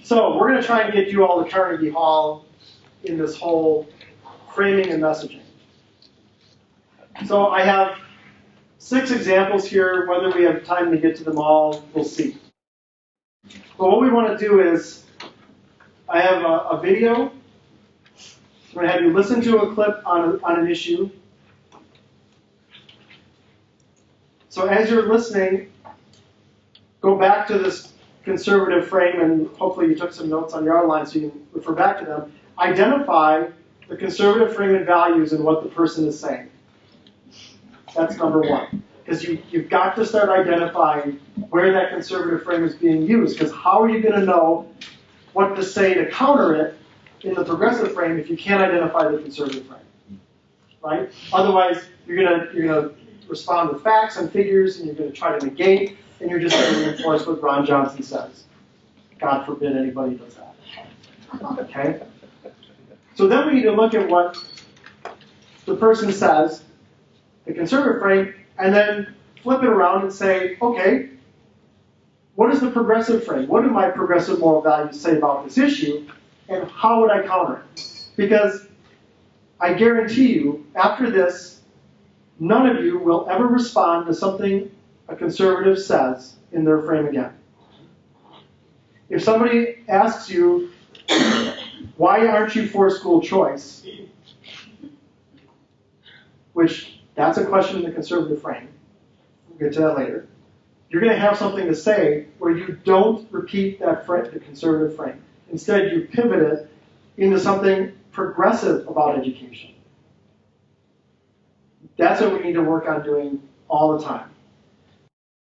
So we're going to try and get you all to Carnegie Hall in this whole framing and messaging. So I have 6 examples here. Whether we have time to get to them all, we'll see. But what we want to do is, I have a video. I'm going to have you listen to a clip on an issue. So as you're listening, go back to this conservative frame, and hopefully you took some notes on your outline so you can refer back to them. Identify the conservative frame and values and what the person is saying. That's number 1. Because you've got to start identifying where that conservative frame is being used. Because how are you going to know what to say to counter it in the progressive frame if you can't identify the conservative frame? Right? Otherwise, you're going to respond with facts and figures, and you're going to try to negate, and you're just going to reinforce what Ron Johnson says. God forbid anybody does that. Okay? So then we need to look at what the person says, the conservative frame, and then flip it around and say, okay, what is the progressive frame? What do my progressive moral values say about this issue, and how would I counter it? Because I guarantee you, after this, none of you will ever respond to something a conservative says in their frame again. If somebody asks you, why aren't you for school choice? Which, that's a question in the conservative frame. We'll get to that later. You're going to have something to say where you don't repeat that frame, the conservative frame. Instead, you pivot it into something progressive about education. That's what we need to work on doing all the time.